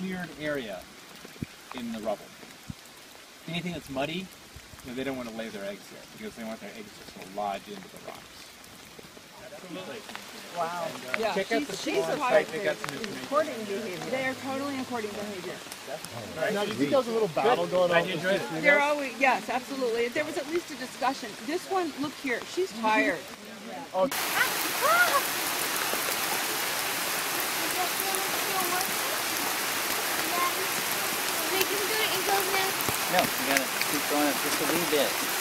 cleared area in the rubble. Anything that's muddy, they don't want to lay their eggs there because they want their eggs just to lodge into the rocks. Absolutely. Wow. And, yeah, check out the she's site. They got some information. Recording behavior. They are totally recording behavior. Now, do you think there was a little battle going on? They're always, yes, absolutely. There was at least a discussion. This one, look here, she's tired. Oh. No, you gotta keep going up just a wee bit.